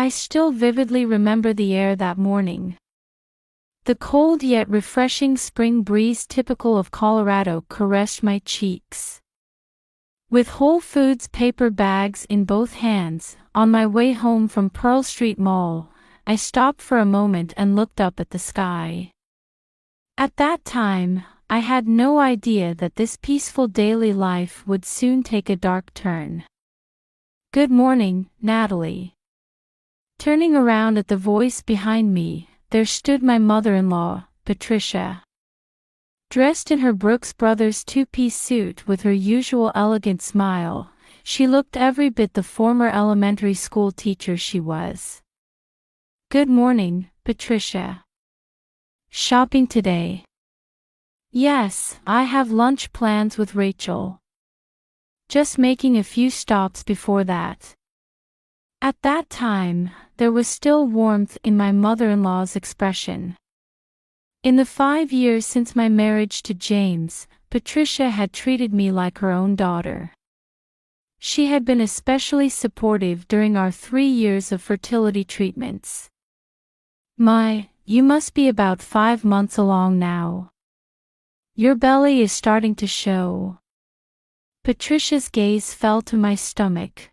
I still vividly remember the air that morning. The cold yet refreshing spring breeze typical of Colorado caressed my cheeks. With Whole Foods paper bags in both hands, on my way home from Pearl Street Mall, I stopped for a moment and looked up at the sky. At that time, I had no idea that this peaceful daily life would soon take a dark turn. "Good morning, Natalie." Turning around at the voice behind me, there stood my mother-in-law, Patricia. Dressed in her Brooks Brothers two-piece suit with her usual elegant smile, she looked every bit the former elementary school teacher she was. "Good morning, Patricia. Shopping today?" "Yes, I have lunch plans with Rachel. Just making a few stops before that." At that time, there was still warmth in my mother-in-law's expression. In the 5 years since my marriage to James, Patricia had treated me like her own daughter. She had been especially supportive during our 3 years of fertility treatments. You must be about 5 months along now. Your belly is starting to show." Patricia's gaze fell to my stomach.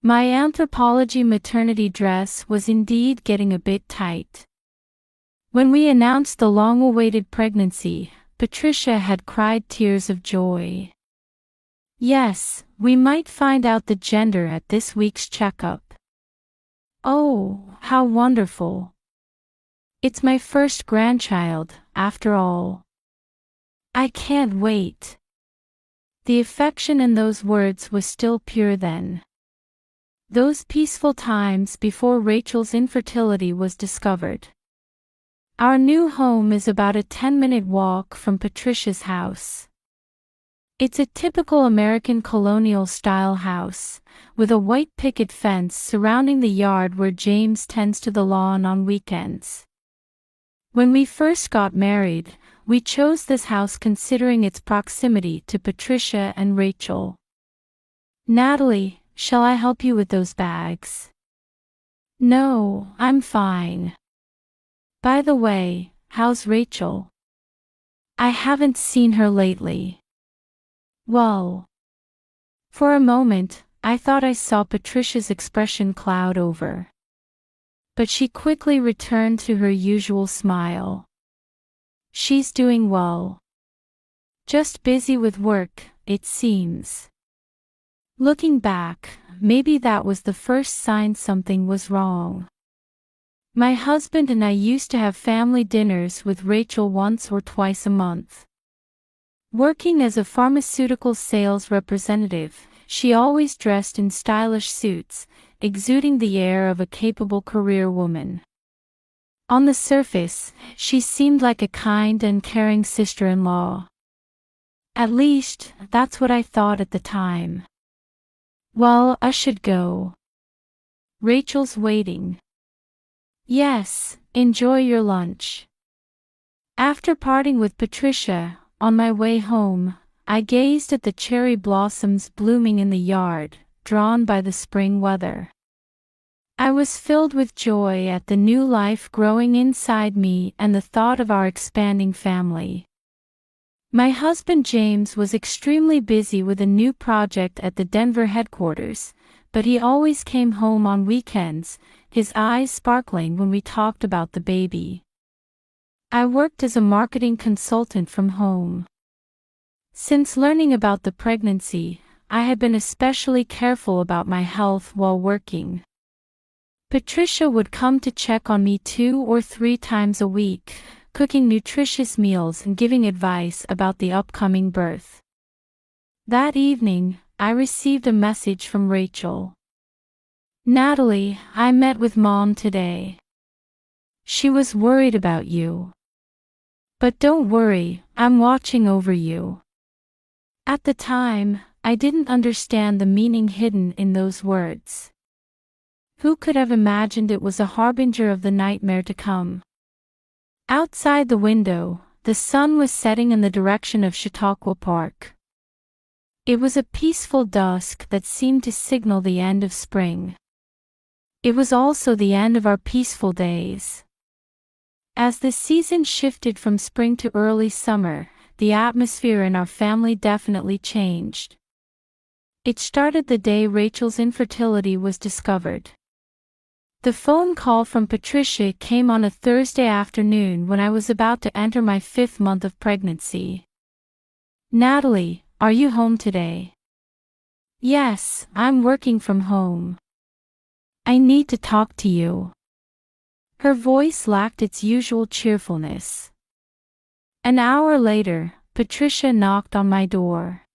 My anthropology maternity dress was indeed getting a bit tight. When we announced the long-awaited pregnancy, Patricia had cried tears of joy. "Yes, we might find out the gender at this week's checkup." "Oh, how wonderful. It's my first grandchild, after all. I can't wait." The affection in those words was still pure then. Those peaceful times before Rachel's infertility was discovered. Our new home is about a 10-minute walk from Patricia's house. It's a typical American colonial-style house, with a white picket fence surrounding the yard where James tends to the lawn on weekends. When we first got married, we chose this house considering its proximity to Patricia and Rachel. "Natalie, shall I help you with those bags?" "No, I'm fine. By the way, how's Rachel? I haven't seen her lately." "Well." For a moment, I thought I saw Patricia's expression cloud over. But she quickly returned to her usual smile. "She's doing well. Just busy with work, it seems." Looking back, maybe that was the first sign something was wrong. My husband and I used to have family dinners with Rachel once or twice a month. Working as a pharmaceutical sales representative, she always dressed in stylish suits, exuding the air of a capable career woman. On the surface, she seemed like a kind and caring sister-in-law. At least, that's what I thought at the time. "Well, I should go. Rachel's waiting." "Yes, enjoy your lunch." After parting with Patricia, on my way home, I gazed at the cherry blossoms blooming in the yard, drawn by the spring weather. I was filled with joy at the new life growing inside me and the thought of our expanding family. My husband James was extremely busy with a new project at the Denver headquarters, but he always came home on weekends, his eyes sparkling when we talked about the baby. I worked as a marketing consultant from home. Since learning about the pregnancy, I had been especially careful about my health while working. Patricia would come to check on me 2 or 3 times a week, cooking nutritious meals and giving advice about the upcoming birth. That evening, I received a message from Rachel. "Natalie, I met with Mom today. She was worried about you. But don't worry, I'm watching over you." At the time, I didn't understand the meaning hidden in those words. Who could have imagined it was a harbinger of the nightmare to come? Outside the window, the sun was setting in the direction of Chautauqua Park. It was a peaceful dusk that seemed to signal the end of spring. It was also the end of our peaceful days. As the season shifted from spring to early summer, the atmosphere in our family definitely changed. It started the day Rachel's infertility was discovered. The phone call from Patricia came on a Thursday afternoon when I was about to enter my 5th month of pregnancy. "Natalie, are you home today?" "Yes, I'm working from home. I need to talk to you." Her voice lacked its usual cheerfulness. An hour later, Patricia knocked on my door.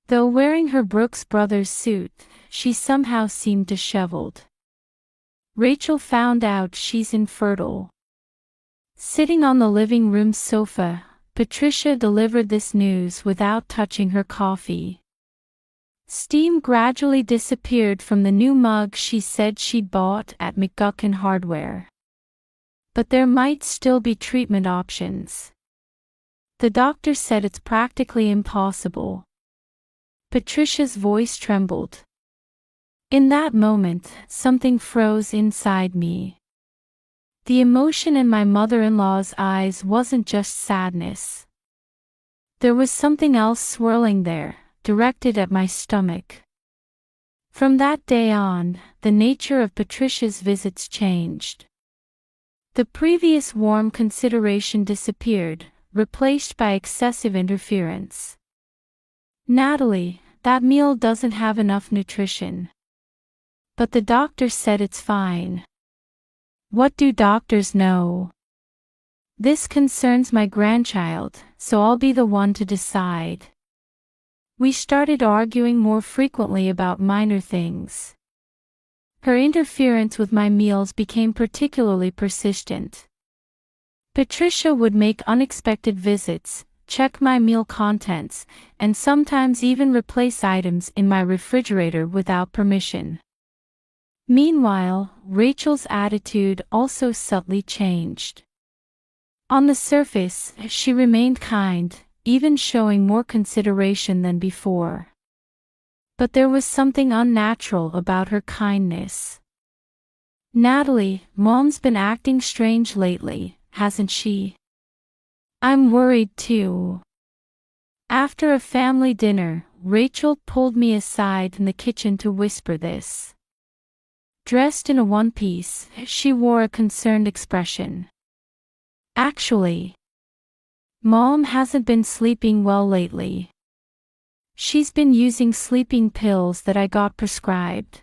Though wearing her Brooks Brothers suit, she somehow seemed disheveled. "Rachel found out she's infertile." Sitting on the living room sofa, Patricia delivered this news without touching her coffee. Steam gradually disappeared from the new mug she said she'd bought at McGuckin Hardware. But there might still be treatment options. "The doctor said it's practically impossible." Patricia's voice trembled. In that moment, something froze inside me. The emotion in my mother-in-law's eyes wasn't just sadness. There was something else swirling there, directed at my stomach. From that day on, the nature of Patricia's visits changed. The previous warm consideration disappeared, replaced by excessive interference. "Natalie, that meal doesn't have enough nutrition." "But the doctor said it's fine." What do doctors know? "This concerns my grandchild, so I'll be the one to decide." We started arguing more frequently about minor things. Her interference with my meals became particularly persistent. Patricia would make unexpected visits, check my meal contents, and sometimes even replace items in my refrigerator without permission. Meanwhile, Rachel's attitude also subtly changed. On the surface, she remained kind, even showing more consideration than before. But there was something unnatural about her kindness. "Natalie, Mom's been acting strange lately, hasn't she?" "I'm worried too." After a family dinner, Rachel pulled me aside in the kitchen to whisper this. Dressed in a one-piece, she wore a concerned expression. "Actually, Mom hasn't been sleeping well lately. She's been using sleeping pills that I got prescribed."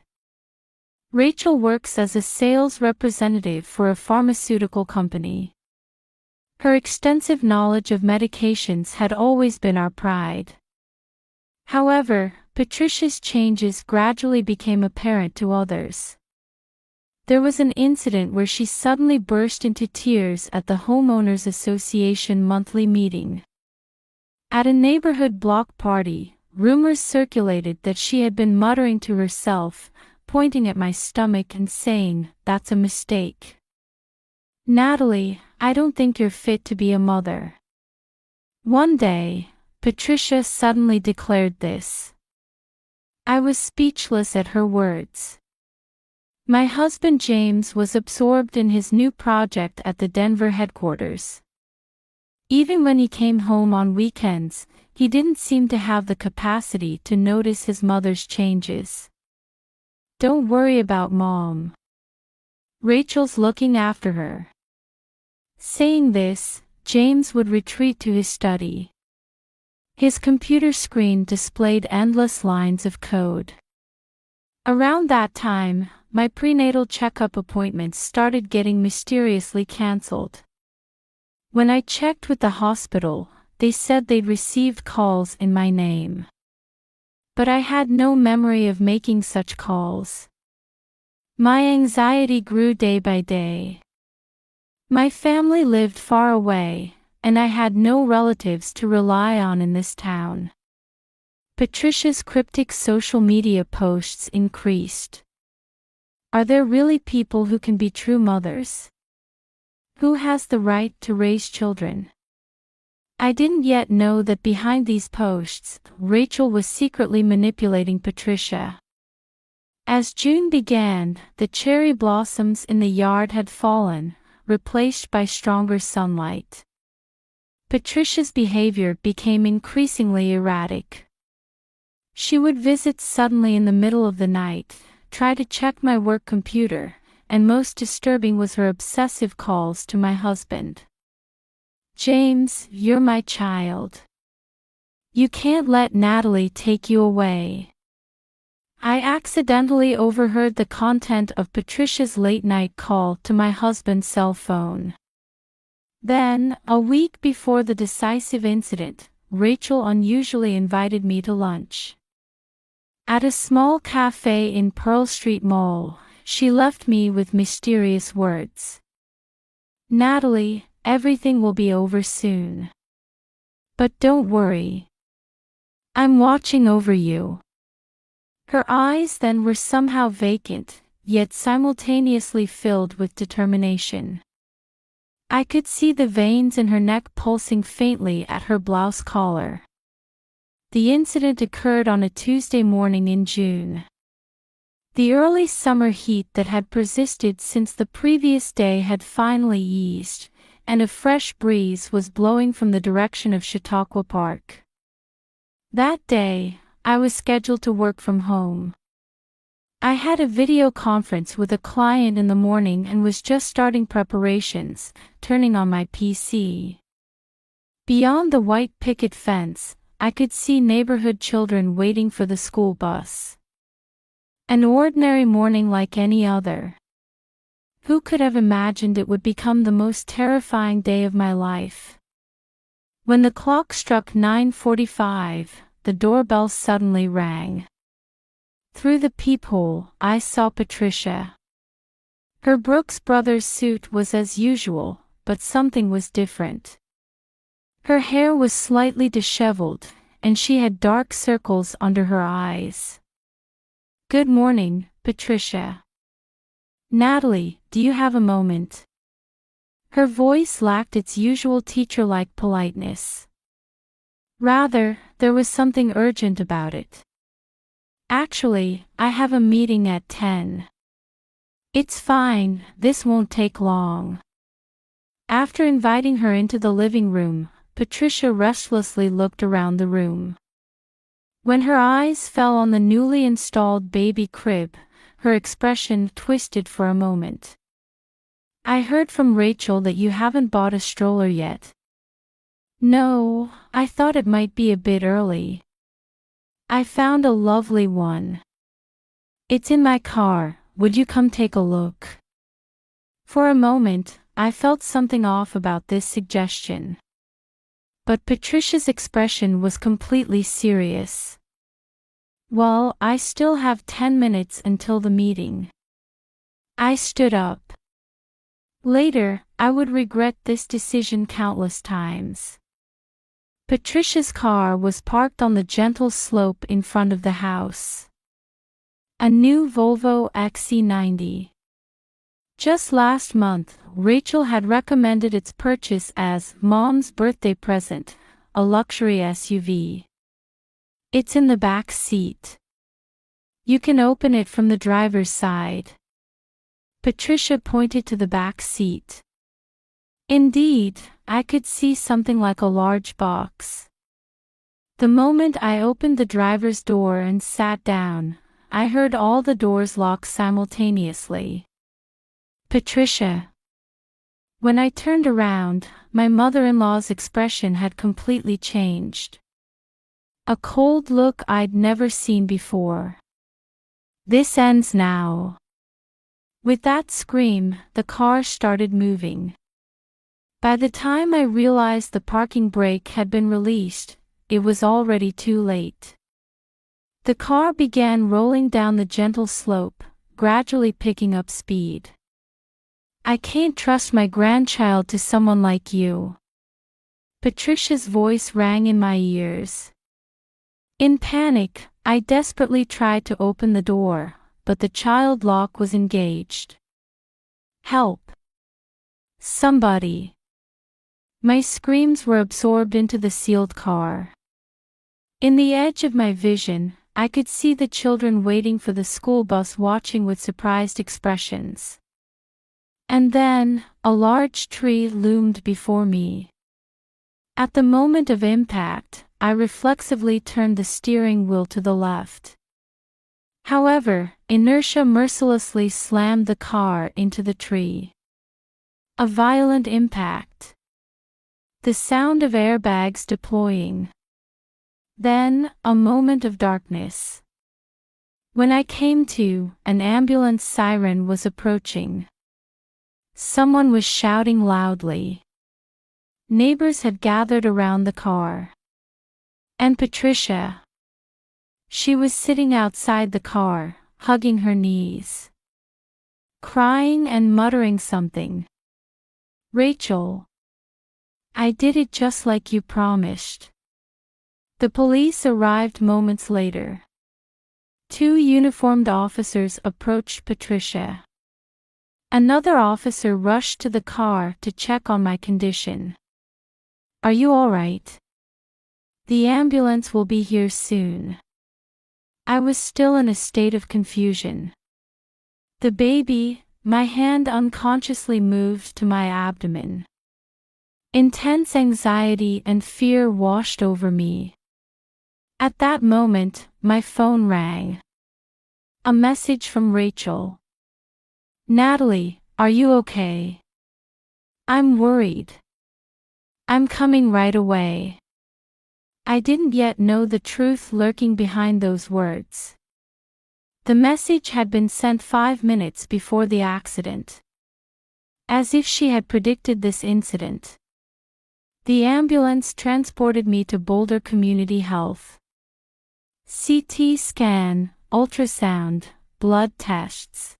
Rachel works as a sales representative for a pharmaceutical company. Her extensive knowledge of medications had always been our pride. However, Patricia's changes gradually became apparent to others. There was an incident where she suddenly burst into tears at the Homeowners Association monthly meeting. At a neighborhood block party, rumors circulated that she had been muttering to herself, pointing at my stomach and saying, "That's a mistake. Natalie, I don't think you're fit to be a mother." One day, Patricia suddenly declared this. I was speechless at her words. My husband James was absorbed in his new project at the Denver headquarters. Even when he came home on weekends, he didn't seem to have the capacity to notice his mother's changes. "Don't worry about Mom. Rachel's looking after her." Saying this, James would retreat to his study. His computer screen displayed endless lines of code. Around that time, my prenatal checkup appointments started getting mysteriously cancelled. When I checked with the hospital, they said they'd received calls in my name. But I had no memory of making such calls. My anxiety grew day by day. My family lived far away, and I had no relatives to rely on in this town. Patricia's cryptic social media posts increased. Are there really people who can be true mothers? Who has the right to raise children? I didn't yet know that behind these posts, Rachel was secretly manipulating Patricia. As June began, the cherry blossoms in the yard had fallen, replaced by stronger sunlight. Patricia's behavior became increasingly erratic. She would visit suddenly in the middle of the night, try to check my work computer, and most disturbing was her obsessive calls to my husband. "James, you're my child. You can't let Natalie take you away." I accidentally overheard the content of Patricia's late-night call to my husband's cell phone. Then, a week before the decisive incident, Rachel unusually invited me to lunch. At a small cafe in Pearl Street Mall, she left me with mysterious words. "Natalie, everything will be over soon. But don't worry. I'm watching over you." Her eyes then were somehow vacant, yet simultaneously filled with determination. I could see the veins in her neck pulsing faintly at her blouse collar. The incident occurred on a Tuesday morning in June. The early summer heat that had persisted since the previous day had finally eased, and a fresh breeze was blowing from the direction of Chautauqua Park. That day, I was scheduled to work from home. I had a video conference with a client in the morning and was just starting preparations, turning on my PC. Beyond the white picket fence, I could see neighborhood children waiting for the school bus. An ordinary morning like any other. Who could have imagined it would become the most terrifying day of my life? When the clock struck 9:45, the doorbell suddenly rang. Through the peephole, I saw Patricia. Her Brooks Brothers suit was as usual, but something was different. Her hair was slightly disheveled, and she had dark circles under her eyes. "Good morning, Patricia. Natalie, do you have a moment?" Her voice lacked its usual teacher-like politeness. Rather, there was something urgent about it. "Actually, I have a meeting at 10. "It's fine, this won't take long." After inviting her into the living room, Patricia restlessly looked around the room. When her eyes fell on the newly installed baby crib, her expression twisted for a moment. "I heard from Rachel that you haven't bought a stroller yet." "No, I thought it might be a bit early. I found a lovely one. It's in my car, would you come take a look?" For a moment, I felt something off about this suggestion. But Patricia's expression was completely serious. "Well, I still have 10 minutes until the meeting." I stood up. Later, I would regret this decision countless times. Patricia's car was parked on the gentle slope in front of the house. A new Volvo XC90. Just last month, Rachel had recommended its purchase as Mom's birthday present, a luxury SUV. "It's in the back seat. You can open it from the driver's side." Patricia pointed to the back seat. Indeed, I could see something like a large box. The moment I opened the driver's door and sat down, I heard all the doors lock simultaneously. "Patricia." When I turned around, my mother-in-law's expression had completely changed. A cold look I'd never seen before. "This ends now." With that scream, the car started moving. By the time I realized the parking brake had been released, it was already too late. The car began rolling down the gentle slope, gradually picking up speed. "I can't trust my grandchild to someone like you." Patricia's voice rang in my ears. In panic, I desperately tried to open the door, but the child lock was engaged. "Help! Somebody!" My screams were absorbed into the sealed car. In the edge of my vision, I could see the children waiting for the school bus, watching with surprised expressions. And then, a large tree loomed before me. At the moment of impact, I reflexively turned the steering wheel to the left. However, inertia mercilessly slammed the car into the tree. A violent impact. The sound of airbags deploying. Then, a moment of darkness. When I came to, an ambulance siren was approaching. Someone was shouting loudly. Neighbors had gathered around the car. And Patricia. She was sitting outside the car, hugging her knees. Crying and muttering something. "Rachel. I did it just like you promised." The police arrived moments later. 2 uniformed officers approached Patricia. Another officer rushed to the car to check on my condition. "Are you all right? The ambulance will be here soon." I was still in a state of confusion. The baby, my hand unconsciously moved to my abdomen. Intense anxiety and fear washed over me. At that moment, my phone rang. A message from Rachel. "Natalie, are you okay? I'm worried. I'm coming right away." I didn't yet know the truth lurking behind those words. The message had been sent 5 minutes before the accident. As if she had predicted this incident. The ambulance transported me to Boulder Community Health. CT scan, ultrasound, blood tests.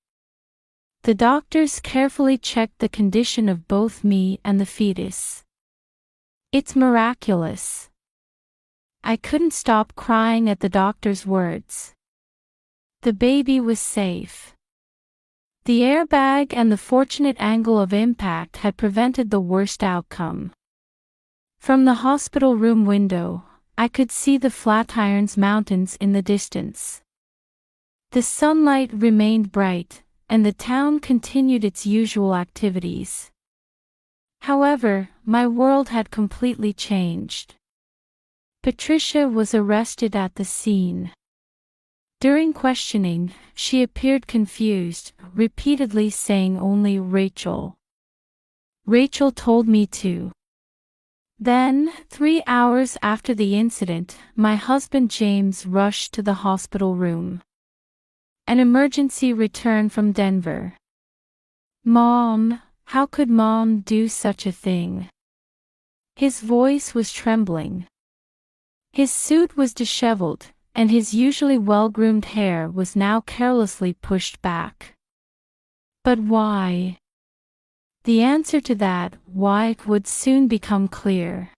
The doctors carefully checked the condition of both me and the fetus. "It's miraculous." I couldn't stop crying at the doctor's words. The baby was safe. The airbag and the fortunate angle of impact had prevented the worst outcome. From the hospital room window, I could see the Flatirons Mountains in the distance. The sunlight remained bright, and the town continued its usual activities. However, my world had completely changed. Patricia was arrested at the scene. During questioning, she appeared confused, repeatedly saying only "Rachel. Rachel told me to." Then, 3 hours after the incident, my husband James rushed to the hospital room. An emergency return from Denver. "Mom, how could Mom do such a thing?" His voice was trembling. His suit was disheveled, and his usually well-groomed hair was now carelessly pushed back. But why? The answer to that why would soon become clear.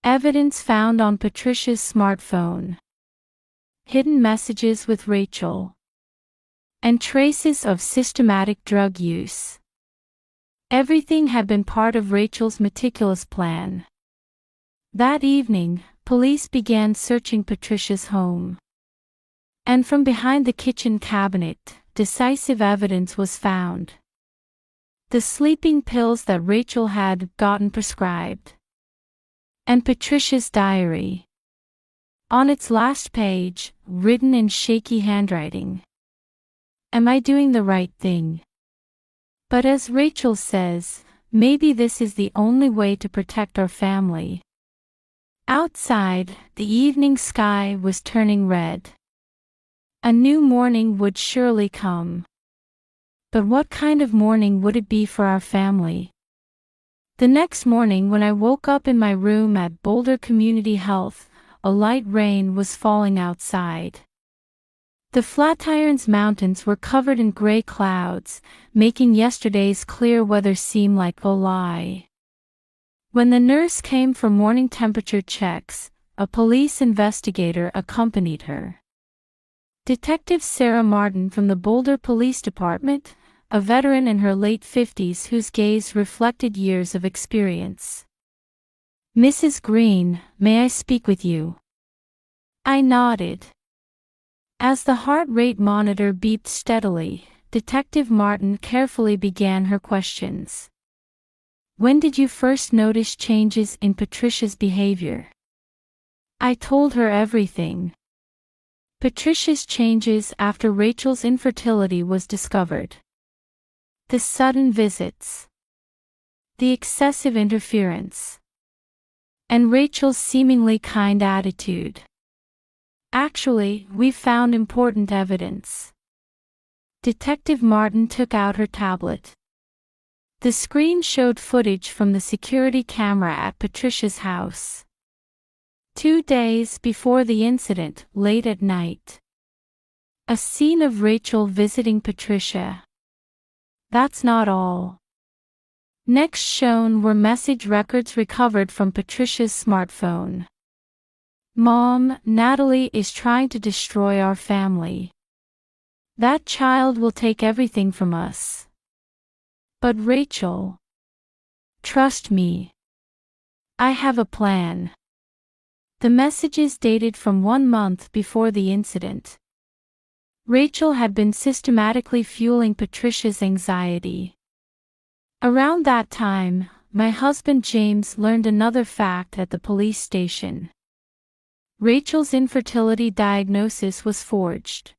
Evidence found on Patricia's smartphone. Hidden messages with Rachel. And traces of systematic drug use. Everything had been part of Rachel's meticulous plan. That evening, police began searching Patricia's home. And from behind the kitchen cabinet, decisive evidence was found. The sleeping pills that Rachel had gotten prescribed. And Patricia's diary. On its last page, written in shaky handwriting. "Am I doing the right thing? But as Rachel says, maybe this is the only way to protect our family." Outside, the evening sky was turning red. A new morning would surely come. But what kind of morning would it be for our family? The next morning when I woke up in my room at Boulder Community Health, a light rain was falling outside. The Flatirons Mountains were covered in gray clouds, making yesterday's clear weather seem like a lie. When the nurse came for morning temperature checks, a police investigator accompanied her. Detective Sarah Martin from the Boulder Police Department, a veteran in her late 50s whose gaze reflected years of experience. "Mrs. Green, may I speak with you?" I nodded. As the heart rate monitor beeped steadily, Detective Martin carefully began her questions. When did you first notice changes in Patricia's behavior? I told her everything. Patricia's changes after Rachel's infertility was discovered. The sudden visits. The excessive interference. And Rachel's seemingly kind attitude. Actually, we found important evidence. Detective Martin took out her tablet. The screen showed footage from the security camera at Patricia's house. 2 days before the incident, late at night. A scene of Rachel visiting Patricia. That's not all. Next shown were message records recovered from Patricia's smartphone. Mom, Natalie is trying to destroy our family. That child will take everything from us. But Rachel. Trust me. I have a plan. The messages dated from 1 month before the incident. Rachel had been systematically fueling Patricia's anxiety. Around that time, my husband James learned another fact at the police station. Rachel's infertility diagnosis was forged.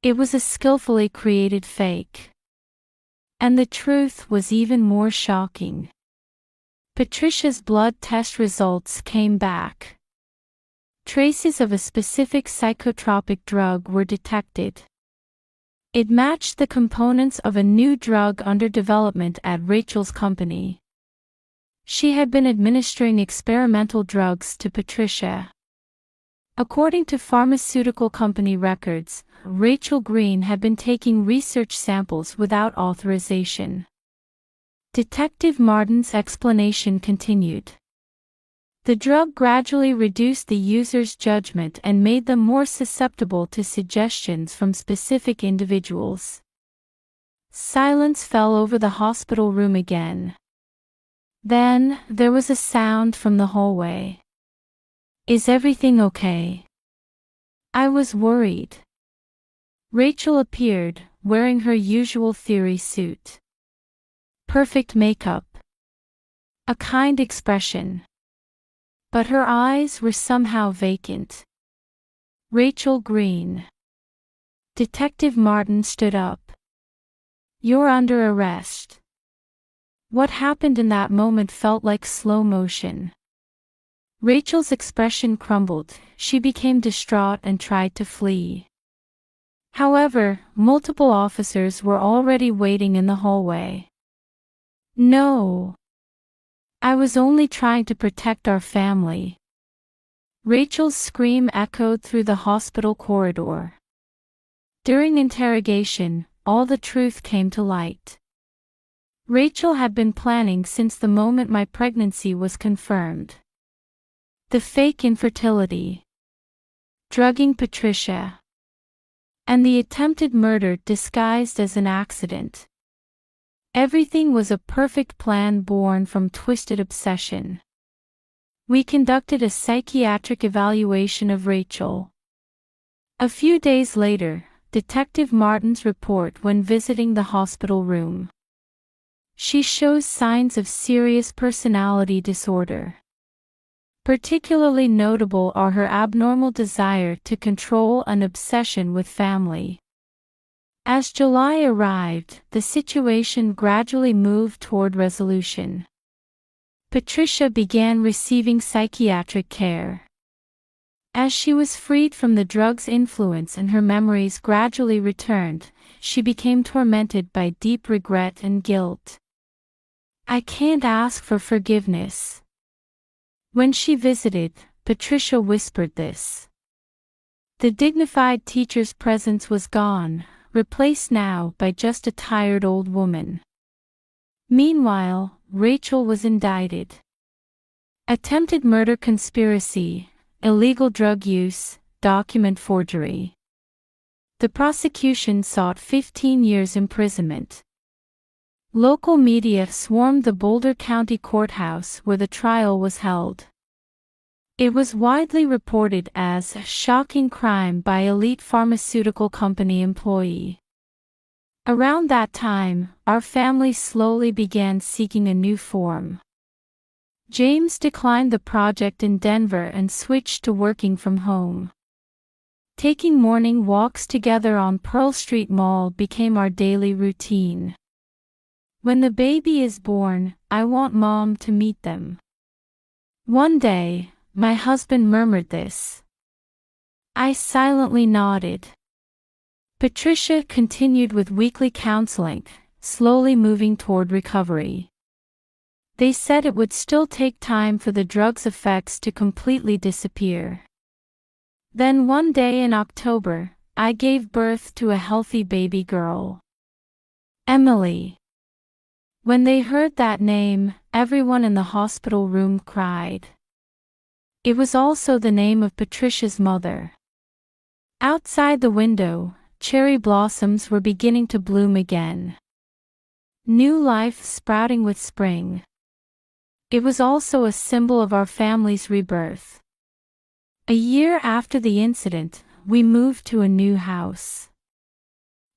It was a skillfully created fake. And the truth was even more shocking. Patricia's blood test results came back. Traces of a specific psychotropic drug were detected. It matched the components of a new drug under development at Rachel's company. She had been administering experimental drugs to Patricia. According to pharmaceutical company records, Rachel Green had been taking research samples without authorization. Detective Martin's explanation continued. The drug gradually reduced the user's judgment and made them more susceptible to suggestions from specific individuals. Silence fell over the hospital room again. Then, there was a sound from the hallway. Is everything okay? I was worried. Rachel appeared, wearing her usual theory suit. Perfect makeup. A kind expression. But her eyes were somehow vacant. Rachel Green. Detective Martin stood up. You're under arrest. What happened in that moment felt like slow motion. Rachel's expression crumbled, she became distraught and tried to flee. However, multiple officers were already waiting in the hallway. No. I was only trying to protect our family. Rachel's scream echoed through the hospital corridor. During interrogation, all the truth came to light. Rachel had been planning since the moment my pregnancy was confirmed. The fake infertility. Drugging Patricia. And the attempted murder disguised as an accident. Everything was a perfect plan born from twisted obsession. We conducted a psychiatric evaluation of Rachel. A few days later, Detective Martin's report when visiting the hospital room. She shows signs of serious personality disorder. Particularly notable are her abnormal desire to control and obsession with family. As July arrived, the situation gradually moved toward resolution. Patricia began receiving psychiatric care. As she was freed from the drug's influence and her memories gradually returned, she became tormented by deep regret and guilt. I can't ask for forgiveness. When she visited, Patricia whispered this. The dignified teacher's presence was gone, replaced now by just a tired old woman. Meanwhile, Rachel was indicted. Attempted murder conspiracy, illegal drug use, document forgery. The prosecution sought 15 years imprisonment. Local media swarmed the Boulder County courthouse where the trial was held. It was widely reported as a shocking crime by elite pharmaceutical company employee. Around that time, our family slowly began seeking a new form. James declined the project in Denver and switched to working from home. Taking morning walks together on Pearl Street Mall became our daily routine. When the baby is born, I want Mom to meet them. One day, my husband murmured this. I silently nodded. Patricia continued with weekly counseling, slowly moving toward recovery. They said it would still take time for the drug's effects to completely disappear. Then one day in October, I gave birth to a healthy baby girl. Emily. When they heard that name, everyone in the hospital room cried. It was also the name of Patricia's mother. Outside the window, cherry blossoms were beginning to bloom again. New life sprouting with spring. It was also a symbol of our family's rebirth. A year after the incident, we moved to a new house.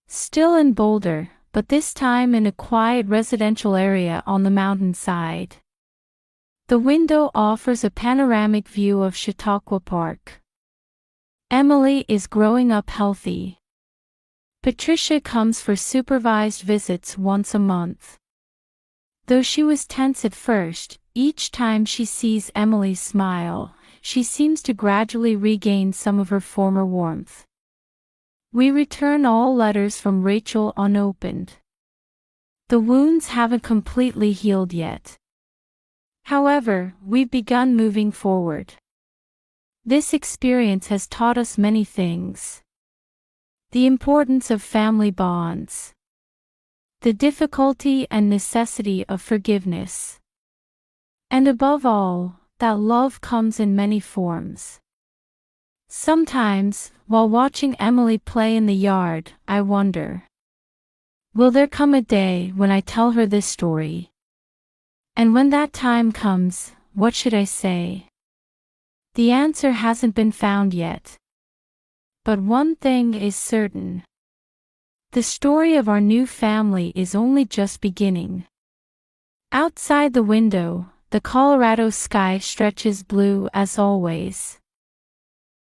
Still in Boulder, but this time in a quiet residential area on the mountainside. The window offers a panoramic view of Chautauqua Park. Emily is growing up healthy. Patricia comes for supervised visits once a month. Though she was tense at first, each time she sees Emily's smile, she seems to gradually regain some of her former warmth. We return all letters from Rachel unopened. The wounds haven't completely healed yet. However, we've begun moving forward. This experience has taught us many things. The importance of family bonds. The difficulty and necessity of forgiveness. And above all, that love comes in many forms. Sometimes, while watching Emily play in the yard, I wonder, will there come a day when I tell her this story? And when that time comes, what should I say? The answer hasn't been found yet. But one thing is certain. The story of our new family is only just beginning. Outside the window, the Colorado sky stretches blue as always.